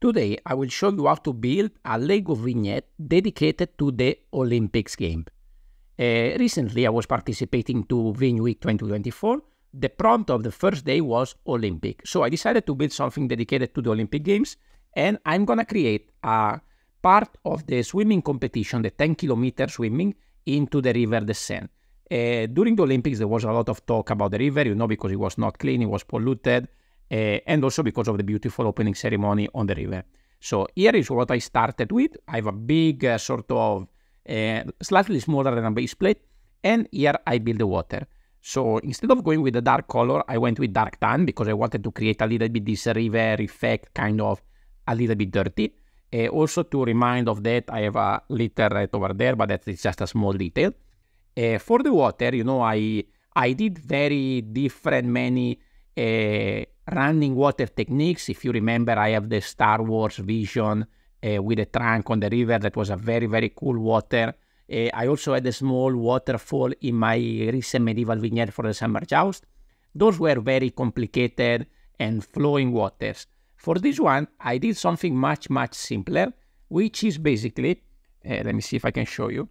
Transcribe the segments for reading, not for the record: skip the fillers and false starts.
Today I will show you how to build a Lego vignette dedicated to the Olympics game. Recently I was participating to Vignweek 2024. The prompt of the first day was Olympic. So I decided to build something dedicated to the Olympic Games, and I'm gonna create a part of the swimming competition, the 10-kilometer swimming, into the river the Seine. During the Olympics there was a lot of talk about the river, because it was not clean, it was polluted, and also because of the beautiful opening ceremony on the river. So here is what I started with. I have a big slightly smaller than a base plate, and here I build the water. So instead of going with the dark color, I went with dark tan because I wanted to create a little bit this river effect, kind of a little bit dirty. Also to remind of that, I have a little red over there, but that is just a small detail. For the water, I did very different, many running water techniques. If you remember, I have the Star Wars vision with a trunk on the river. That was a very, very cool water. I also had a small waterfall in my recent medieval vignette for the summer joust. Those were very complicated and flowing waters. For this one, I did something much, much simpler, which is basically, let me see if I can show you,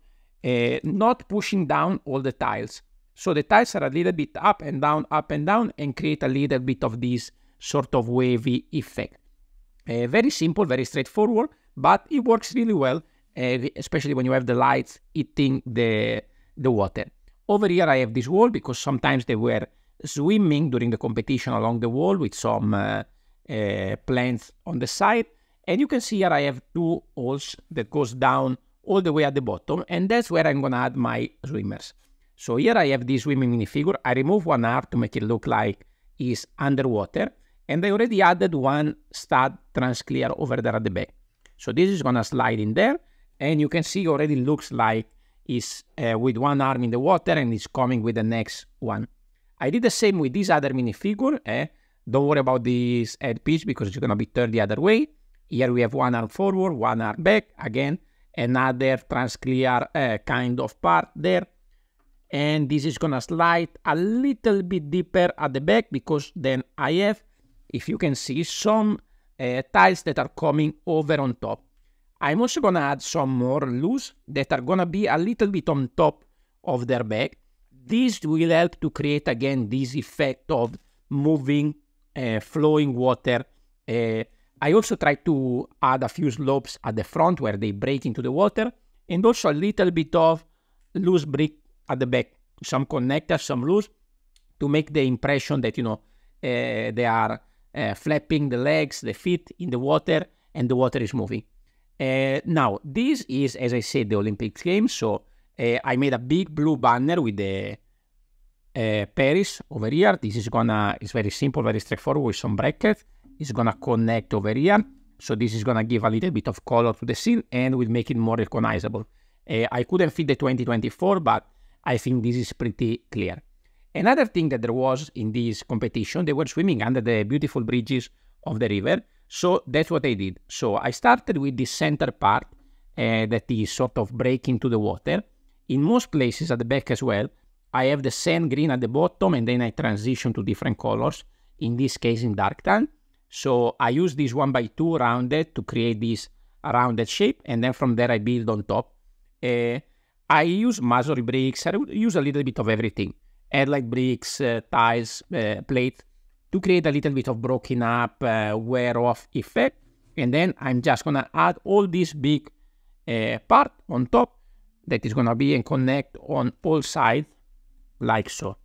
not pushing down all the tiles. So the tiles are a little bit up and down, and create a little bit of this sort of wavy effect. Very simple, very straightforward, but it works really well, especially when you have the lights hitting the water. Over here I have this wall because sometimes they were swimming during the competition along the wall with some plants on the side. And you can see here I have two holes that goes down all the way at the bottom, and that's where I'm gonna add my swimmers. So here I have this swimming minifigure. I remove one arm to make it look like it's underwater, and I already added one stud transclear over there at the back. So this is gonna slide in there, and you can see already looks like it's with one arm in the water and it's coming with the next one. I did the same with this other minifigure. Don't worry about this head piece because it's gonna be turned the other way. Here we have one arm forward, one arm back, again another transclear kind of part there. And this is gonna slide a little bit deeper at the back because then I have, if you can see, some tiles that are coming over on top. I'm also gonna add some more loose that are gonna be a little bit on top of their back. This will help to create again this effect of moving, flowing water. I also try to add a few slopes at the front where they break into the water, and also a little bit of loose brick at the back, some connectors, some loose, to make the impression that they are flapping the legs, the feet in the water, and the water is moving. Now this is, as I said, the Olympics Games, so I made a big blue banner with the Paris over here. This is it's very simple, very straightforward with some brackets. It's gonna connect over here, so this is gonna give a little bit of color to the scene and will make it more recognizable. I couldn't fit the 2024, but I think this is pretty clear. Another thing that there was in this competition, they were swimming under the beautiful bridges of the river, so that's what I did. So I started with the center part that is sort of breaking to the water. In most places at the back as well, I have the sand green at the bottom, and then I transition to different colors, in this case in dark tan. So I use this 1x2 rounded to create this rounded shape, and then from there I build on top. I use masonry bricks. I use a little bit of everything. Add like bricks, tiles, plate to create a little bit of broken up, wear off effect. And then I'm just gonna add all this big part on top that is gonna be and connect on all sides like so.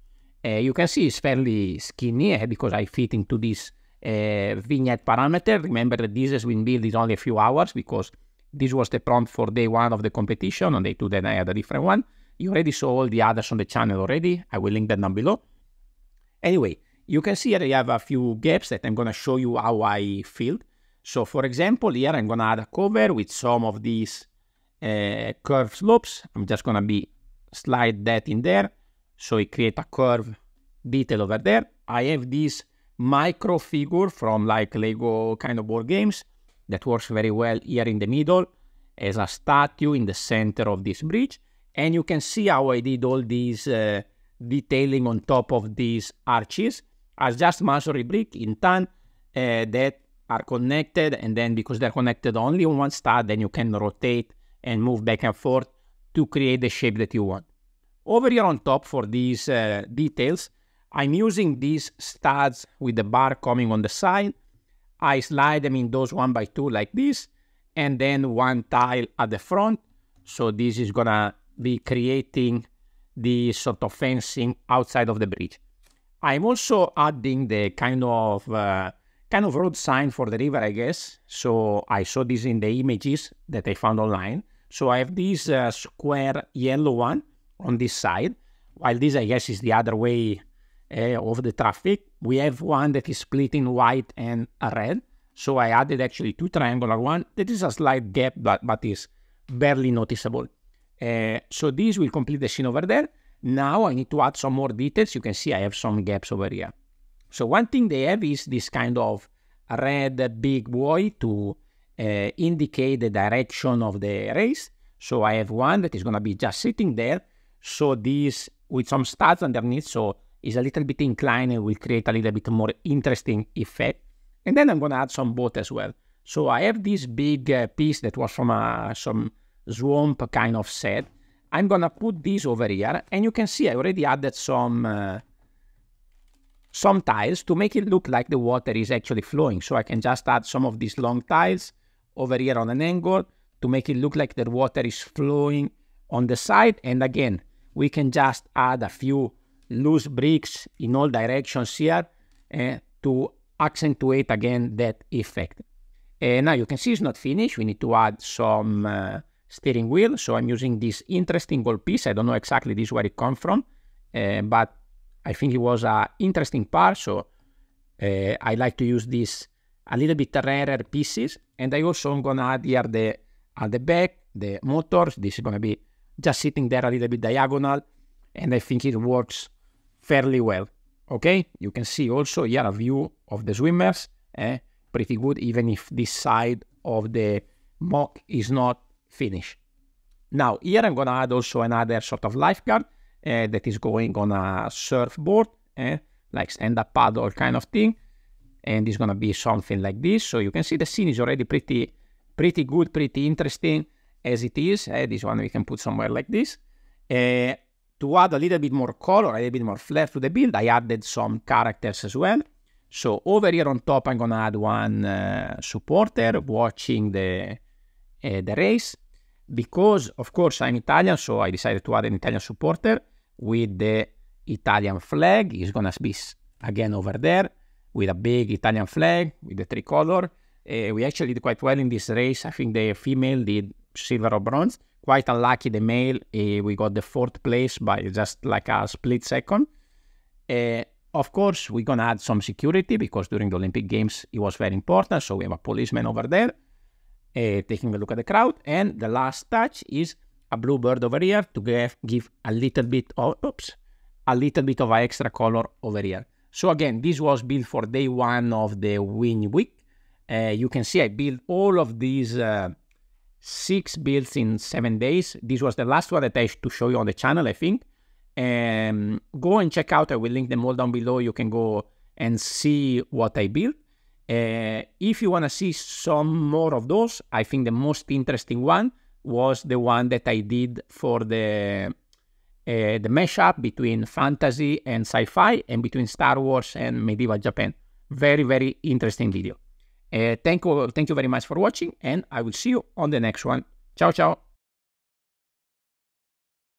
You can see it's fairly skinny because I fit into this vignette parameter. Remember that this has been built in only a few hours because this was the prompt for day one of the competition. On day two, then I had a different one. You already saw all the others on the channel already. I will link that down below. Anyway, you can see here I have a few gaps that I'm going to show you how I filled. So for example, here I'm going to add a cover with some of these curved slopes. I'm just going to slide that in there. So it create a curve detail over there. I have this micro figure from like Lego kind of board games that works very well here in the middle as a statue in the center of this bridge. And you can see how I did all these detailing on top of these arches as just masonry brick in tan that are connected, and then because they're connected only on one stud, then you can rotate and move back and forth to create the shape that you want. Over here on top for these details, I'm using these studs with the bar coming on the side. I slide them in those 1x2 like this, and then one tile at the front. So this is gonna be creating the sort of fencing outside of the bridge. I'm also adding the kind of road sign for the river, I guess. So I saw this in the images that I found online. So I have this square yellow one on this side, while this, I guess, is the other way of the traffic. We have one that is split in white and red. So I added actually two triangular ones. That is a slight gap, but is barely noticeable. So this will complete the scene over there. Now I need to add some more details. You can see I have some gaps over here. So one thing they have is this kind of red big buoy to indicate the direction of the race. So I have one that is going to be just sitting there. So this with some studs underneath, so it's a little bit inclined and will create a little bit more interesting effect. And then I'm going to add some boat as well. So I have this big piece that was from some swamp kind of set. I'm going to put this over here, and you can see I already added some tiles to make it look like the water is actually flowing. So I can just add some of these long tiles over here on an angle to make it look like the water is flowing on the side. And again, we can just add a few loose bricks in all directions here to accentuate again that effect. Now you can see it's not finished. We need to add some steering wheel. So I'm using this interesting gold piece. I don't know exactly this where it comes from, but I think it was an interesting part. So I like to use this a little bit rarer pieces. And I also am gonna add here at the back, the motors. This is gonna be just sitting there a little bit diagonal, and I think it works fairly well. Okay, you can see also here a view of the swimmers, pretty good, even if this side of the mock is not finished. Now here I'm gonna add also another sort of lifeguard that is going on a surfboard, like stand-up paddle kind of thing, and it's gonna be something like this. So you can see the scene is already pretty good, pretty interesting as it is. This one we can put somewhere like this. To add a little bit more color, a little bit more flair to the build, I added some characters as well. So over here on top, I'm gonna add one supporter watching the race. Because, of course, I'm Italian, so I decided to add an Italian supporter with the Italian flag. It's gonna be, again, over there with a big Italian flag with the tricolor. We actually did quite well in this race. I think the female did silver or bronze. Quite unlucky the male, we got the 4th place by just like a split second. Of course, we're gonna add some security because during the Olympic Games it was very important. So we have a policeman over there taking a look at the crowd. And the last touch is a blue bird over here to give a little bit of extra color over here. So again, this was built for day one of the Vignweek. You can see I built all of these 6 builds in 7 days. This was the last one that I to show you on the channel, I think. Go and check out. I will link them all down below. You can go and see what I built. If you want to see some more of those, I think the most interesting one was the one that I did for the mashup between fantasy and sci-fi and between Star Wars and medieval Japan. Very, very interesting video. Thank you very much for watching, and I will see you on the next one. Ciao, ciao.